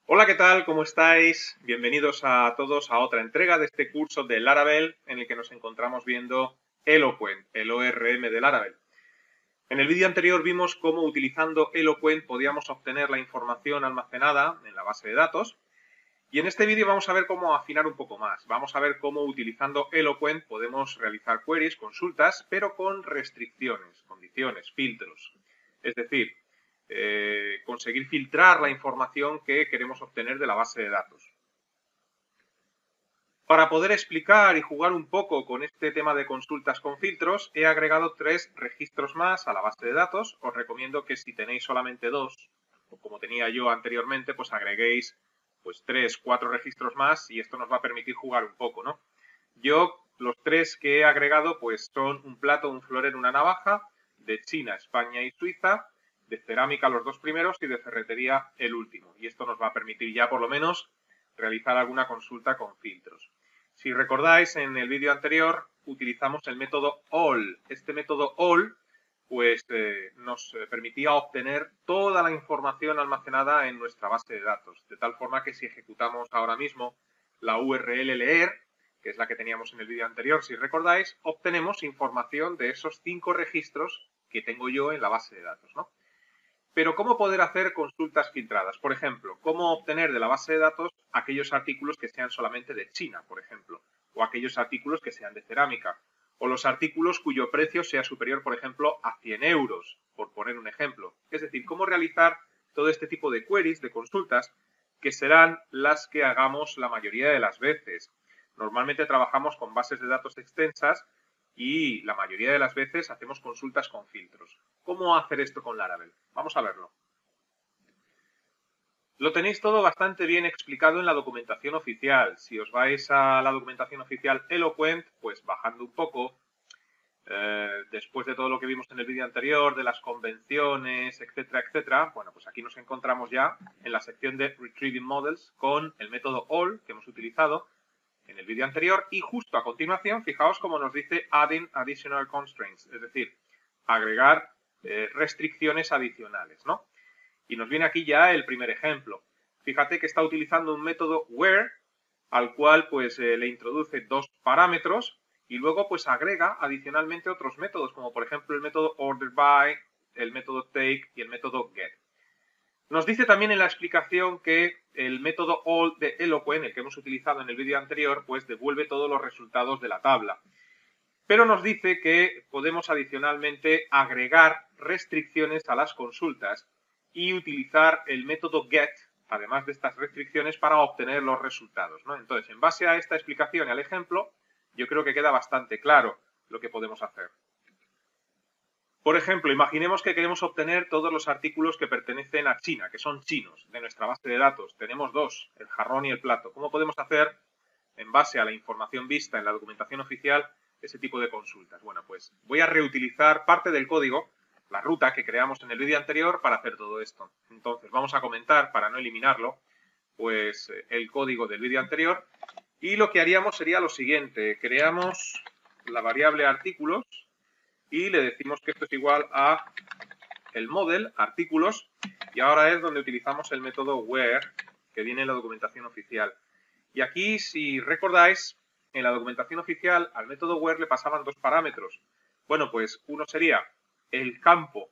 Hola, ¿qué tal? ¿Cómo estáis? Bienvenidos a todos a otra entrega de este curso de Laravel en el que nos encontramos viendo Eloquent, el ORM de Laravel. En el vídeo anterior vimos cómo utilizando Eloquent podíamos obtener la información almacenada en la base de datos y en este vídeo vamos a ver cómo afinar un poco más. Vamos a ver cómo utilizando Eloquent podemos realizar queries, consultas, pero con restricciones, condiciones, filtros. Es decir, conseguir filtrar la información que queremos obtener de la base de datos. Para poder explicar y jugar un poco con este tema de consultas con filtros, he agregado 3 registros más a la base de datos. Os recomiendo que si tenéis solamente 2, o como tenía yo anteriormente, pues agreguéis pues 3, 4 registros más y esto nos va a permitir jugar un poco, ¿no? Yo los 3 que he agregado pues son un plato, un florero, una navaja, de China, España y Suiza, de cerámica los 2 primeros y de ferretería el último. Y esto nos va a permitir ya por lo menos realizar alguna consulta con filtros. Si recordáis, en el vídeo anterior utilizamos el método all. Este método all pues nos permitía obtener toda la información almacenada en nuestra base de datos, de tal forma que si ejecutamos ahora mismo la URL leer, que es la que teníamos en el vídeo anterior, si recordáis, obtenemos información de esos 5 registros que tengo yo en la base de datos, ¿no? Pero ¿cómo poder hacer consultas filtradas? Por ejemplo, ¿cómo obtener de la base de datos aquellos artículos que sean solamente de China, por ejemplo? O aquellos artículos que sean de cerámica. O los artículos cuyo precio sea superior, por ejemplo, a 100 euros, por poner un ejemplo. Es decir, ¿cómo realizar todo este tipo de queries, de consultas, que serán las que hagamos la mayoría de las veces? Normalmente trabajamos con bases de datos extensas y la mayoría de las veces hacemos consultas con filtros. ¿Cómo hacer esto con Laravel? Vamos a verlo. Lo tenéis todo bastante bien explicado en la documentación oficial. Si os vais a la documentación oficial Eloquent, pues bajando un poco, después de todo lo que vimos en el vídeo anterior, de las convenciones, etcétera, etcétera, bueno, pues aquí nos encontramos ya en la sección de Retrieving Models con el método all que hemos utilizado en el vídeo anterior y justo a continuación, fijaos cómo nos dice Adding Additional Constraints, es decir, agregar restricciones adicionales, ¿no? Y nos viene aquí ya el primer ejemplo. Fíjate que está utilizando un método where, al cual pues le introduce 2 parámetros y luego pues agrega adicionalmente otros métodos, como por ejemplo el método orderBy, el método take y el método get. Nos dice también en la explicación que el método all de Eloquent, el que hemos utilizado en el vídeo anterior, pues devuelve todos los resultados de la tabla. Pero nos dice que podemos adicionalmente agregar restricciones a las consultas y utilizar el método get, además de estas restricciones, para obtener los resultados, ¿no? Entonces, en base a esta explicación y al ejemplo, yo creo que queda bastante claro lo que podemos hacer. Por ejemplo, imaginemos que queremos obtener todos los artículos que pertenecen a China, que son chinos, de nuestra base de datos. Tenemos 2, el jarrón y el plato. ¿Cómo podemos hacer, en base a la información vista en la documentación oficial, ese tipo de consultas? Bueno, pues voy a reutilizar parte del código, la ruta que creamos en el vídeo anterior, para hacer todo esto. Entonces, vamos a comentar, para no eliminarlo, pues el código del vídeo anterior. Y lo que haríamos sería lo siguiente. Creamos la variable artículos y le decimos que esto es igual a el model, artículos, y ahora es donde utilizamos el método where, que viene en la documentación oficial. Y aquí, si recordáis, en la documentación oficial al método where le pasaban 2 parámetros. Bueno, pues uno sería el campo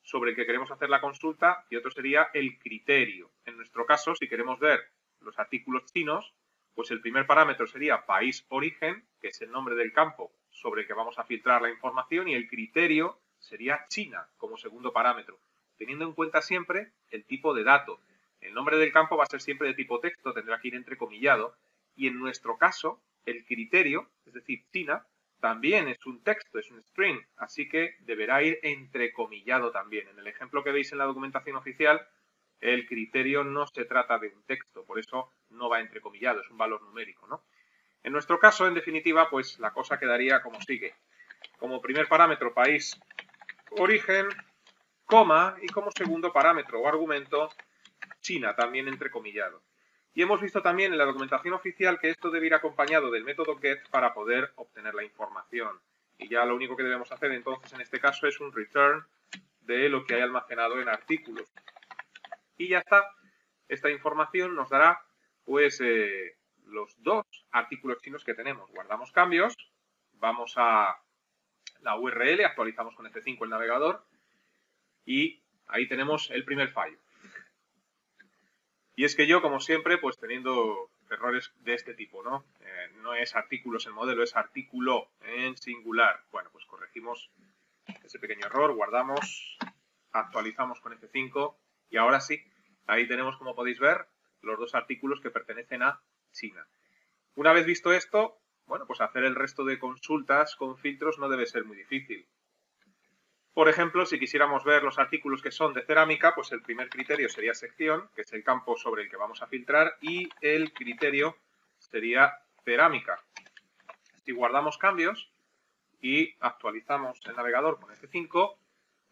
sobre el que queremos hacer la consulta y otro sería el criterio. En nuestro caso, si queremos ver los artículos chinos, pues el primer parámetro sería país origen, que es el nombre del campo sobre el que vamos a filtrar la información, y el criterio sería China como segundo parámetro, teniendo en cuenta siempre el tipo de dato. El nombre del campo va a ser siempre de tipo texto, tendrá que ir entrecomillado, y en nuestro caso, el criterio, es decir, China, también es un texto, es un string, así que deberá ir entrecomillado también. En el ejemplo que veis en la documentación oficial, el criterio no se trata de un texto, por eso no va entrecomillado, es un valor numérico, ¿no? En nuestro caso, en definitiva, pues la cosa quedaría como sigue. Como primer parámetro, país, origen, coma, y como segundo parámetro o argumento, China, también entrecomillado. Y hemos visto también en la documentación oficial que esto debe ir acompañado del método get para poder obtener la información. Y ya lo único que debemos hacer entonces en este caso es un return de lo que hay almacenado en artículos. Y ya está. Esta información nos dará pues los dos artículos chinos que tenemos. Guardamos cambios, vamos a la URL, actualizamos con F5 el navegador y ahí tenemos el primer fallo. Y es que yo, como siempre, pues teniendo errores de este tipo, ¿no? No es artículos en modelo, es artículo en singular. Bueno, pues corregimos ese pequeño error, guardamos, actualizamos con F5 y ahora sí, ahí tenemos, como podéis ver, los dos artículos que pertenecen a China. Una vez visto esto, bueno, pues hacer el resto de consultas con filtros no debe ser muy difícil. Por ejemplo, si quisiéramos ver los artículos que son de cerámica, pues el primer criterio sería sección, que es el campo sobre el que vamos a filtrar, y el criterio sería cerámica. Si guardamos cambios y actualizamos el navegador con F5,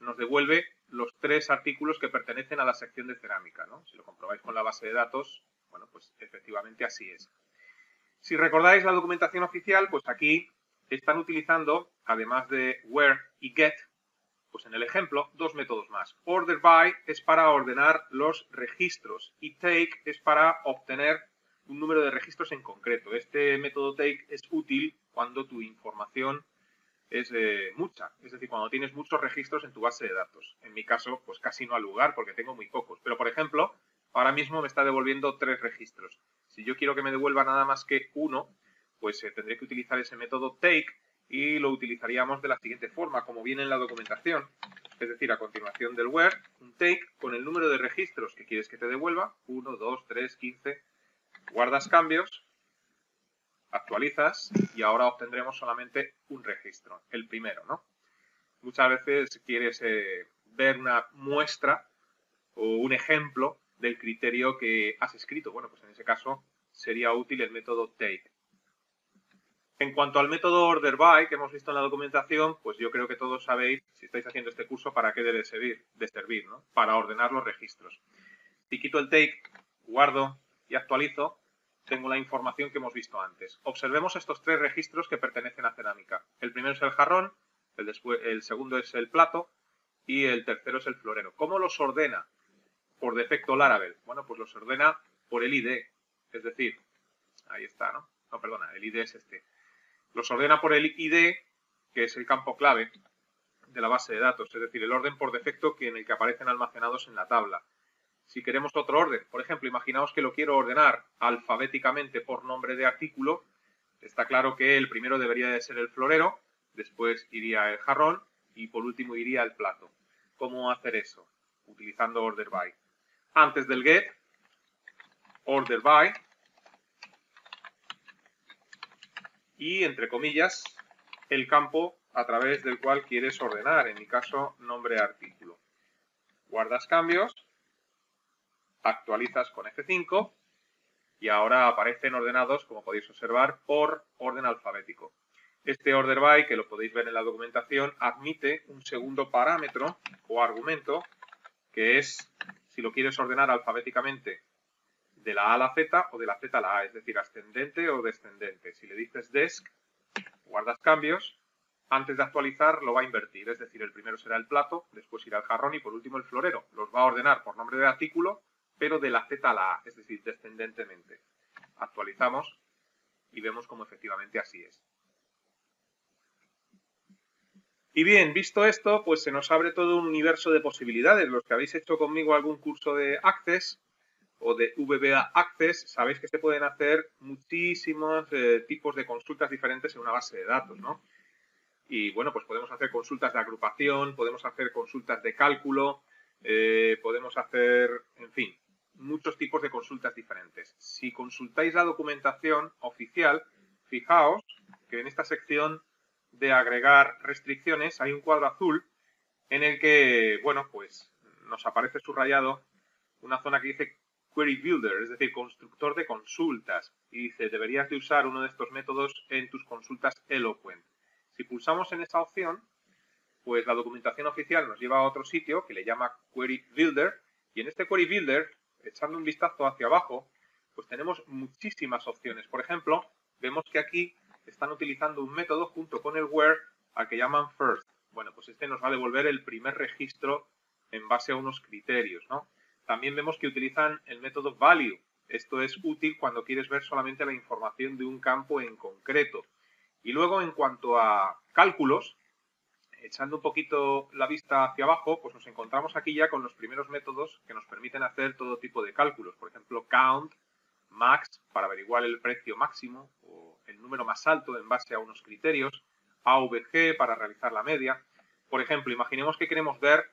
nos devuelve los tres artículos que pertenecen a la sección de cerámica, ¿no? Si lo comprobáis con la base de datos, bueno, pues efectivamente así es. Si recordáis la documentación oficial, pues aquí están utilizando, además de where y get, pues en el ejemplo, dos métodos más. Order by es para ordenar los registros y take es para obtener un número de registros en concreto. Este método take es útil cuando tu información es mucha, es decir, cuando tienes muchos registros en tu base de datos. En mi caso, pues casi no al lugar porque tengo muy pocos. Pero, por ejemplo, ahora mismo me está devolviendo 3 registros. Si yo quiero que me devuelva nada más que uno, pues tendré que utilizar ese método take y lo utilizaríamos de la siguiente forma, como viene en la documentación. Es decir, a continuación del where, un take con el número de registros que quieres que te devuelva, 1, 2, 3, 15, guardas cambios, actualizas y ahora obtendremos solamente un registro, el primero, ¿no? Muchas veces quieres ver una muestra o un ejemplo del criterio que has escrito. Bueno, pues en ese caso sería útil el método take. En cuanto al método order by que hemos visto en la documentación, pues yo creo que todos sabéis, si estáis haciendo este curso, para qué debe servir, ¿no? Para ordenar los registros. Si quito el take, guardo y actualizo, tengo la información que hemos visto antes. Observemos estos 3 registros que pertenecen a cerámica. El primero es el jarrón, el segundo es el plato y el tercero es el florero. ¿Cómo los ordena por defecto Laravel? Bueno, pues los ordena por el ID, es decir, ahí está, ¿no? No, perdona, el ID es este. Los ordena por el ID, que es el campo clave de la base de datos, es decir, el orden por defecto en el que aparecen almacenados en la tabla. Si queremos otro orden, por ejemplo, imaginaos que lo quiero ordenar alfabéticamente por nombre de artículo, está claro que el primero debería de ser el florero, después iría el jarrón y por último iría el plato. ¿Cómo hacer eso? Utilizando order by. Antes del get, order by, y, entre comillas, el campo a través del cual quieres ordenar, en mi caso, nombre artículo. Guardas cambios, actualizas con F5 y ahora aparecen ordenados, como podéis observar, por orden alfabético. Este order by, que lo podéis ver en la documentación, admite un segundo parámetro o argumento, que es si lo quieres ordenar alfabéticamente de la A a la Z o de la Z a la A, es decir, ascendente o descendente. Si le dices desc, guardas cambios, antes de actualizar lo va a invertir, es decir, el primero será el plato, después irá el jarrón y por último el florero. Los va a ordenar por nombre de artículo, pero de la Z a la A, es decir, descendentemente. Actualizamos y vemos cómo efectivamente así es. Y bien, visto esto, pues se nos abre todo un universo de posibilidades. Los que habéis hecho conmigo algún curso de Access o de VBA Access, sabéis que se pueden hacer muchísimos tipos de consultas diferentes en una base de datos, ¿no? Y bueno, pues podemos hacer consultas de agrupación, podemos hacer consultas de cálculo, podemos hacer, en fin, muchos tipos de consultas diferentes. Si consultáis la documentación oficial, fijaos que en esta sección de agregar restricciones hay un cuadro azul en el que, bueno, pues nos aparece subrayado una zona que dice Query Builder, es decir, constructor de consultas. Y dice, deberías de usar uno de estos métodos en tus consultas Eloquent. Si pulsamos en esa opción, pues la documentación oficial nos lleva a otro sitio que le llama Query Builder. Y en este Query Builder, echando un vistazo hacia abajo, pues tenemos muchísimas opciones. Por ejemplo, vemos que aquí están utilizando un método junto con el where al que llaman first. Bueno, pues este nos va a devolver el primer registro en base a unos criterios, ¿no? También vemos que utilizan el método value. Esto es útil cuando quieres ver solamente la información de un campo en concreto. Y luego, en cuanto a cálculos, echando un poquito la vista hacia abajo, pues nos encontramos aquí ya con los primeros métodos que nos permiten hacer todo tipo de cálculos. Por ejemplo, count, max, para averiguar el precio máximo o el número más alto en base a unos criterios, AVG para realizar la media. Por ejemplo, imaginemos que queremos ver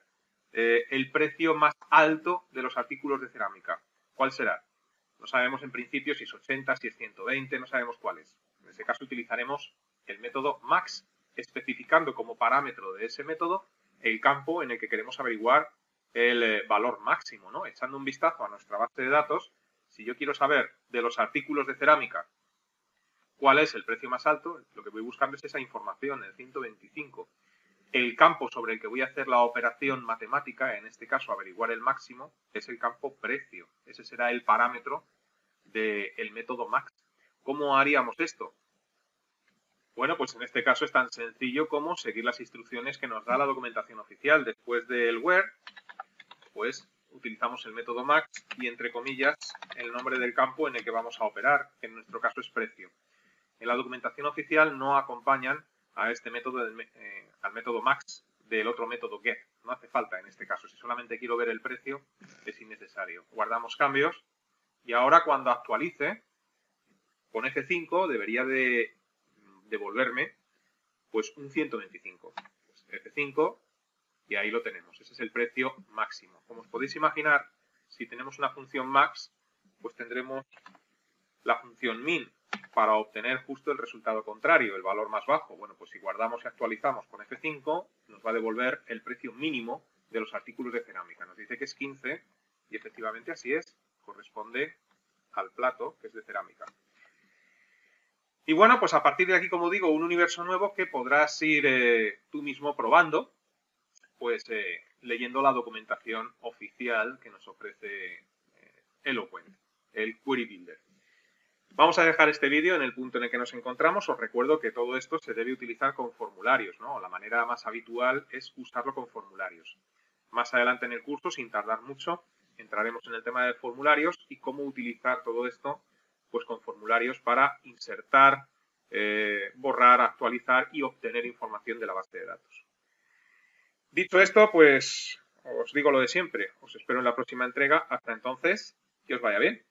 el precio más alto de los artículos de cerámica. ¿Cuál será? No sabemos en principio si es 80, si es 120, no sabemos cuál es. En ese caso utilizaremos el método max, especificando como parámetro de ese método el campo en el que queremos averiguar el valor máximo, ¿no? Echando un vistazo a nuestra base de datos, si yo quiero saber de los artículos de cerámica cuál es el precio más alto, lo que voy buscando es esa información, el 125. El campo sobre el que voy a hacer la operación matemática, en este caso averiguar el máximo, es el campo precio. Ese será el parámetro del método max. ¿Cómo haríamos esto? Bueno, pues en este caso es tan sencillo como seguir las instrucciones que nos da la documentación oficial. Después del where, pues utilizamos el método max y, entre comillas, el nombre del campo en el que vamos a operar, que en nuestro caso es precio. En la documentación oficial no acompañan a este método, al método max del otro método get. No hace falta en este caso. Si solamente quiero ver el precio, es innecesario. Guardamos cambios y ahora cuando actualice, con F5 debería de devolverme pues un 125. Pues F5 y ahí lo tenemos. Ese es el precio máximo. Como os podéis imaginar, si tenemos una función max, pues tendremos la función min para obtener justo el resultado contrario, el valor más bajo. Bueno, pues si guardamos y actualizamos con F5, nos va a devolver el precio mínimo de los artículos de cerámica. Nos dice que es 15 y efectivamente así es. Corresponde al plato, que es de cerámica. Y bueno, pues a partir de aquí, como digo, un universo nuevo que podrás ir tú mismo probando, pues leyendo la documentación oficial que nos ofrece Eloquent, el Query Builder. Vamos a dejar este vídeo en el punto en el que nos encontramos. Os recuerdo que todo esto se debe utilizar con formularios, ¿no? La manera más habitual es usarlo con formularios. Más adelante en el curso, sin tardar mucho, entraremos en el tema de formularios y cómo utilizar todo esto pues con formularios para insertar, borrar, actualizar y obtener información de la base de datos. Dicho esto, pues os digo lo de siempre. Os espero en la próxima entrega. Hasta entonces, que os vaya bien.